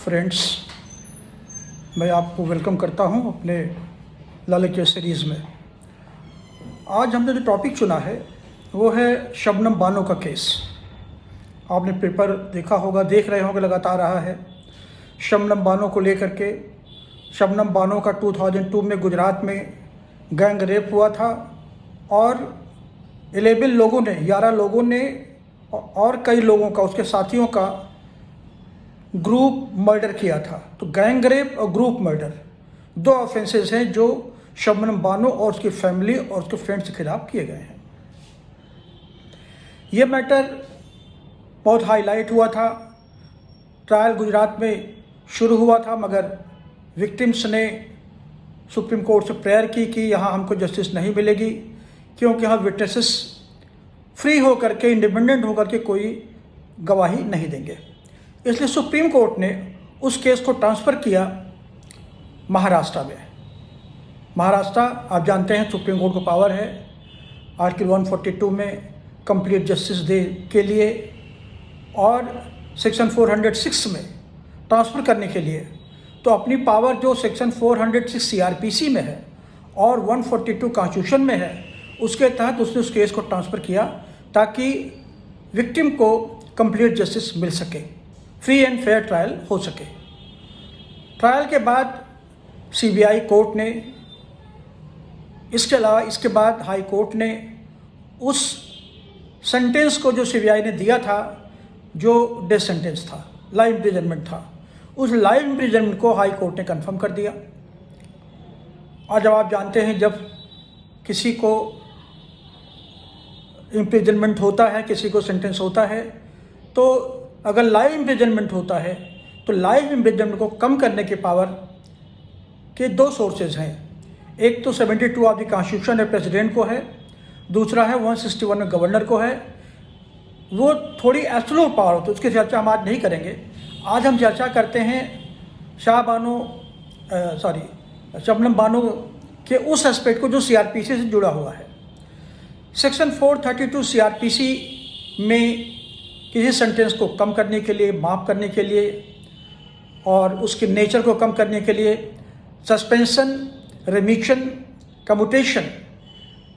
Friends, मैं आपको welcome करता हूं अपने लालच सीरीज़ में। आज हमने जो टॉपिक चुना है वो है शबनम बानो का केस। आपने पेपर देखा होगा, देख रहे होंगे, लगातार रहा है शबनम बानो को लेकर के। शबनम बानो का 2002 में गुजरात में गैंग रेप हुआ था और 11 लोगों ने और कई लोगों का, उसके साथियों का ग्रुप मर्डर किया था। तो गैंग रेप और ग्रुप मर्डर दो ऑफेंसेस हैं जो शबनम बानो और उसकी फैमिली और उसके फ्रेंड्स के खिलाफ किए गए हैं। ये मैटर बहुत हाईलाइट हुआ था। ट्रायल गुजरात में शुरू हुआ था, मगर विक्टिम्स ने सुप्रीम कोर्ट से प्रेयर की कि यहाँ हमको जस्टिस नहीं मिलेगी, क्योंकि यहाँ विटनेसेस फ्री होकर के, इंडिपेंडेंट होकर के कोई गवाही नहीं देंगे। इसलिए सुप्रीम कोर्ट ने उस केस को ट्रांसफ़र किया महाराष्ट्र में। महाराष्ट्र, आप जानते हैं, सुप्रीम कोर्ट को पावर है आर्टिकल 142 में कंप्लीट जस्टिस दे के लिए और सेक्शन 406 में ट्रांसफ़र करने के लिए। तो अपनी पावर जो सेक्शन 406 सीआरपीसी में है और 142 कॉन्स्टिट्यूशन में है, उसके तहत उसने उस केस को ट्रांसफ़र किया ताकि विक्टिम को कंप्लीट जस्टिस मिल सके, फ्री एंड फेयर ट्रायल हो सके। ट्रायल के बाद सीबीआई कोर्ट ने, इसके अलावा इसके बाद हाई कोर्ट ने उस सेंटेंस को जो सीबीआई ने दिया था, जो डेथ सेंटेंस था, लाइफ इम्प्रिजनमेंट था, उस लाइफ इम्प्रिजनमेंट को हाई कोर्ट ने कंफर्म कर दिया। और जब आप जानते हैं, जब किसी को इम्प्रिजनमेंट होता है, किसी को सेंटेंस होता है, तो अगर लाइफ इम्प्रिजनमेंट होता है तो लाइफ इम्प्रिजनमेंट को कम करने के पावर के दो सोर्सेज हैं। एक तो 72 ऑफ द कॉन्स्टिट्यूशन है, प्रेसिडेंट को है। दूसरा है 161 में गवर्नर को है। वो थोड़ी एब्सोल्यूट पावर होती है, उसकी चर्चा हम आज नहीं करेंगे। आज हम चर्चा करते हैं शबनम बानो के उस एस्पेक्ट को जो सीआरपीसी से जुड़ा हुआ है। सेक्शन 432 सीआरपीसी में किसी सेंटेंस को कम करने के लिए, माफ़ करने के लिए और उसके नेचर को कम करने के लिए सस्पेंशन, रिमिशन, कम्यूटेशन,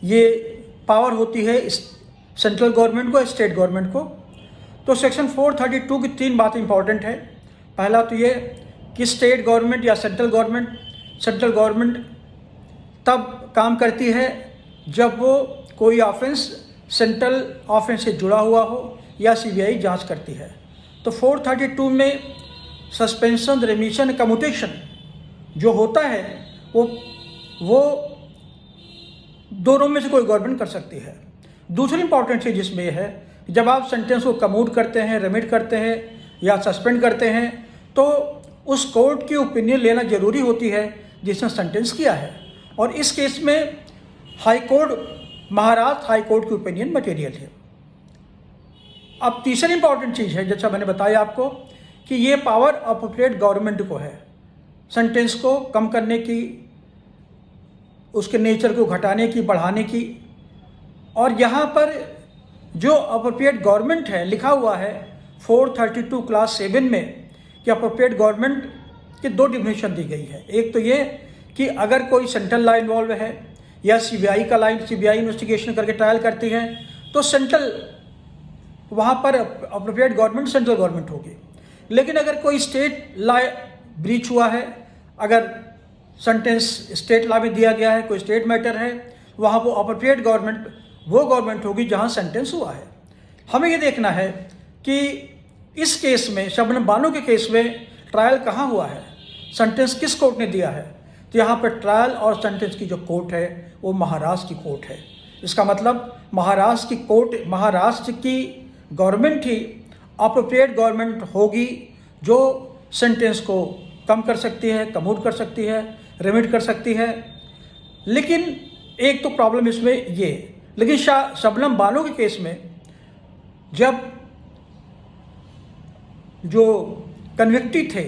ये पावर होती है सेंट्रल गवर्नमेंट को, स्टेट गवर्नमेंट को। तो सेक्शन 432 की 3 बातें इंपॉर्टेंट है। पहला तो ये कि स्टेट गवर्नमेंट या सेंट्रल गवर्नमेंट तब काम करती है जब वो कोई ऑफेंस सेंट्रल ऑफेंस से जुड़ा हुआ हो या सीबीआई जांच करती है। तो 432 में सस्पेंशन, रिमिशन, कम्यूटेशन जो होता है वो दोनों में से कोई गवर्नमेंट कर सकती है। दूसरी इंपॉर्टेंट चीज़ इसमें यह है कि जब आप सेंटेंस को कम्यूट करते हैं, रिमिट करते हैं या सस्पेंड करते हैं, तो उस कोर्ट की ओपिनियन लेना ज़रूरी होती है जिसने सेंटेंस किया है। और इस केस में महाराष्ट्र हाई कोर्ट की ओपिनियन मटेरियल है। अब तीसरी इंपॉर्टेंट चीज़ है, जैसा मैंने बताया आपको, कि ये पावर अप्रोप्रिएट गवर्नमेंट को है सेंटेंस को कम करने की, उसके नेचर को घटाने की, बढ़ाने की। और यहाँ पर जो अप्रोप्रिएट गवर्नमेंट है, लिखा हुआ है 432 क्लास 7 में कि अप्रोप्रिएट गवर्नमेंट की 2 डिफिनेशन दी गई है। एक तो ये कि अगर कोई सेंट्रल लॉ इन्वॉल्व है या सीबीआई इन्वेस्टिगेशन करके ट्रायल करती है, तो सेंट्रल, वहाँ पर अप्रोप्रिएट गवर्नमेंट सेंट्रल गवर्नमेंट होगी। लेकिन अगर कोई स्टेट लॉ ब्रीच हुआ है, अगर सेंटेंस स्टेट लॉ में दिया गया है, कोई स्टेट मैटर है, वहाँ वो अप्रोप्रिएट गवर्नमेंट वो गवर्नमेंट होगी जहाँ सेंटेंस हुआ है। हमें ये देखना है कि इस केस में, शबनम बानो के केस में, ट्रायल कहाँ हुआ है, सेंटेंस किस कोर्ट ने दिया है। तो यहाँ पर ट्रायल और सेंटेंस की जो कोर्ट है वो महाराष्ट्र की कोर्ट है। इसका मतलब महाराष्ट्र की गवर्नमेंट ही अप्रोप्रिएट गवर्नमेंट होगी जो सेंटेंस को कम कर सकती है, कम्यूट कर सकती है, रिमिट कर सकती है। लेकिन एक तो प्रॉब्लम इसमें ये, लेकिन शबनम बानो के केस में जब जो कन्विक्टेड थे,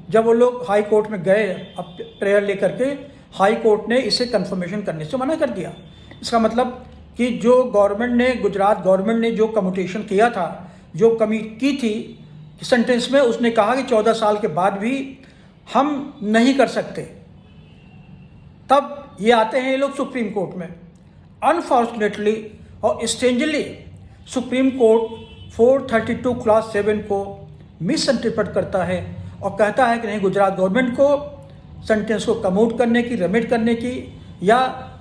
जब वो लोग हाई कोर्ट में गए अब प्रेयर लेकर के, हाई कोर्ट ने इसे कंफर्मेशन करने से मना कर दिया। इसका मतलब कि जो गवर्नमेंट ने, गुजरात गवर्नमेंट ने जो कम्यूटेशन किया था, जो कमी की थी, सेंटेंस में उसने कहा कि 14 साल के बाद भी हम नहीं कर सकते। तब ये आते हैं ये लोग सुप्रीम कोर्ट में। अनफॉर्चुनेटली और स्ट्रेंजली सुप्रीम कोर्ट 432 क्लास 7 को मिस इंटरप्रेट करता है और कहता है कि नहीं, गुजरात गवर्नमेंट को सेंटेंस को कम्यूट करने की, रेमिट करने की या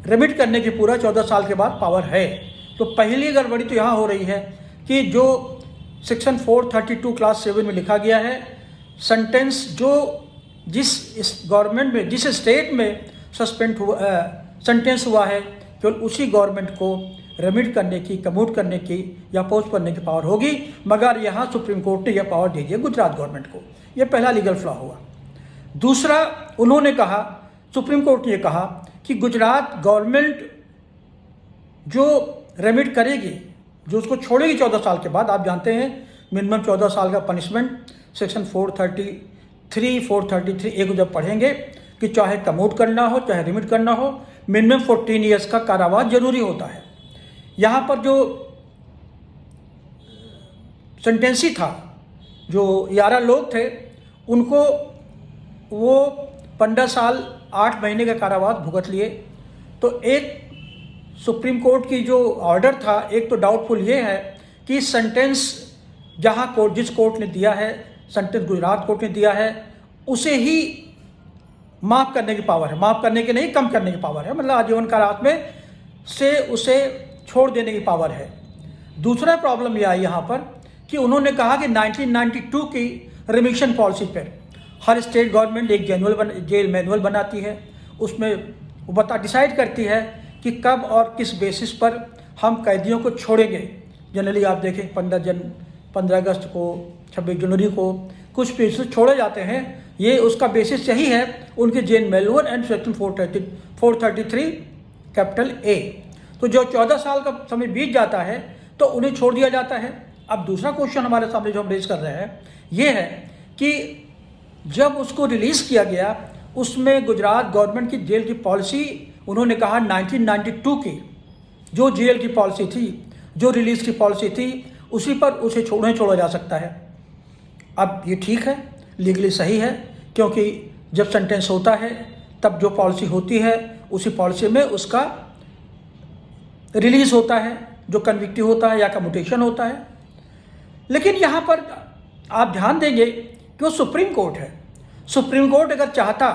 रेमिट करने की पूरा 14 साल के बाद पावर है। तो पहली गड़बड़ी तो यहाँ हो रही है कि जो सेक्शन 432 क्लास 7 में लिखा गया है, सेंटेंस जो जिस इस गवर्नमेंट में, जिस स्टेट में सस्पेंड हुआ सेंटेंस हुआ है, केवल उसी गवर्नमेंट को रेमिट करने की, कम्यूट करने की या पोस्ट करने की पावर होगी। मगर यहाँ सुप्रीम कोर्ट ने यह पावर दे दिया गुजरात गवर्नमेंट को। यह पहला लीगल फ्लॉ हुआ। दूसरा, उन्होंने कहा, सुप्रीम कोर्ट ने यह कहा कि गुजरात गवर्नमेंट जो रेमिट करेगी, जो उसको छोड़ेगी 14 साल के बाद, आप जानते हैं मिनिमम 14 साल का पनिशमेंट सेक्शन 433 ए को जब पढ़ेंगे कि चाहे कम्यूट करना हो चाहे रेमिट करना हो, मिनिमम 14 ईयर्स का कारावास जरूरी होता है। यहाँ पर जो सेंटेंसी था, जो 11 लोग थे, उनको वो 15 साल 8 महीने का कारावास भुगत लिए। तो एक सुप्रीम कोर्ट की जो ऑर्डर था, एक तो डाउटफुल ये है कि सेंटेंस जहाँ कोर्ट, जिस कोर्ट ने दिया है सेंटेंस, गुजरात कोर्ट ने दिया है, उसे ही माफ़ करने की पावर है, माफ़ करने की नहीं, कम करने की पावर है, मतलब आजीवन कारावास में से उसे छोड़ देने की पावर है। दूसरा प्रॉब्लम यह आई यहाँ पर कि उन्होंने कहा कि 1992 की रिमिशन पॉलिसी पर हर स्टेट गवर्नमेंट एक जेल मैनुअल बनाती है, उसमें वो डिसाइड करती है कि कब और किस बेसिस पर हम कैदियों को छोड़ेंगे। जनरली आप देखें 15 अगस्त को, 26 जनवरी को कुछ बेसिस छोड़े जाते हैं। ये उसका बेसिस यही है, उनके jail manual and section 433 capital A. तो जो 14 साल का समय बीत जाता है तो उन्हें छोड़ दिया जाता है। अब दूसरा क्वेश्चन हमारे सामने जो हम रेज कर रहे हैं ये है कि जब उसको रिलीज़ किया गया, उसमें गुजरात गवर्नमेंट की जेल की पॉलिसी, उन्होंने कहा 1992 की जो जेल की पॉलिसी थी, जो रिलीज़ की पॉलिसी थी, उसी पर उसे छोड़ा जा सकता है। अब ये ठीक है, लीगली सही है, क्योंकि जब सेंटेंस होता है तब जो पॉलिसी होती है उसी पॉलिसी में उसका रिलीज़ होता है, जो कन्विक्टिव होता है या कम्यूटेशन होता है। लेकिन यहाँ पर आप ध्यान देंगे कि वो सुप्रीम कोर्ट है। सुप्रीम कोर्ट अगर चाहता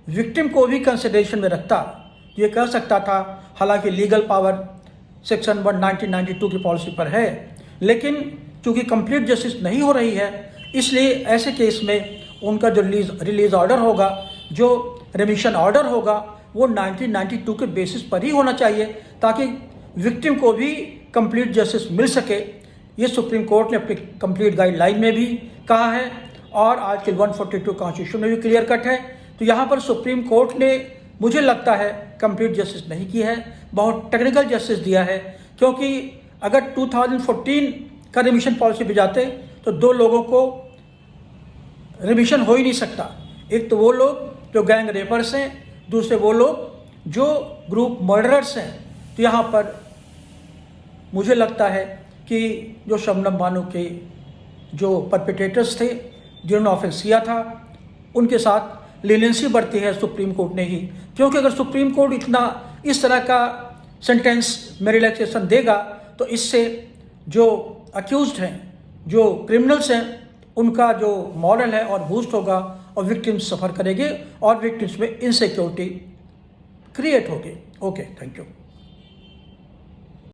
विक्टिम को भी कंसिडरेशन में रखता, ये कह सकता था, हालांकि लीगल पावर सेक्शन 1992 की पॉलिसी पर है, लेकिन चूँकि कंप्लीट जस्टिस नहीं हो रही है, इसलिए ऐसे केस में उनका जो रिलीज ऑर्डर होगा, जो रिमिशन ऑर्डर होगा, वो 1992 के बेसिस पर ही होना चाहिए, ताकि विक्टिम को भी कंप्लीट जस्टिस मिल सके। ये सुप्रीम कोर्ट ने अपनी कंप्लीट गाइडलाइन में भी कहा है और आर्टिकल 142 कॉन्स्टिट्यूशन में भी क्लियर कट है। तो यहाँ पर सुप्रीम कोर्ट ने, मुझे लगता है, कंप्लीट जस्टिस नहीं की है, बहुत टेक्निकल जस्टिस दिया है। क्योंकि अगर 2014 का रिमिशन पॉलिसी पे जाते तो 2 लोगों को रिमिशन हो ही नहीं सकता। एक तो वो लोग जो गैंग रेपर्स हैं, दूसरे वो लोग जो ग्रुप मर्डरर्स हैं। तो यहाँ पर मुझे लगता है कि जो शबनम बानो के जो परपेट्रेटर्स थे, जिन्होंने ऑफेंस किया था, उनके साथ लीनियंसी बढ़ती है सुप्रीम कोर्ट ने ही। क्योंकि अगर सुप्रीम कोर्ट इतना इस तरह का सेंटेंस में रिलैक्सेशन देगा तो इससे जो अक्यूज्ड हैं, जो क्रिमिनल्स हैं, उनका जो मॉरल है और बूस्ट होगा और विक्टिम्स सफ़र करेंगे और विक्टिम्स में इनसिक्योरिटी क्रिएट होगी। Okay, thank you.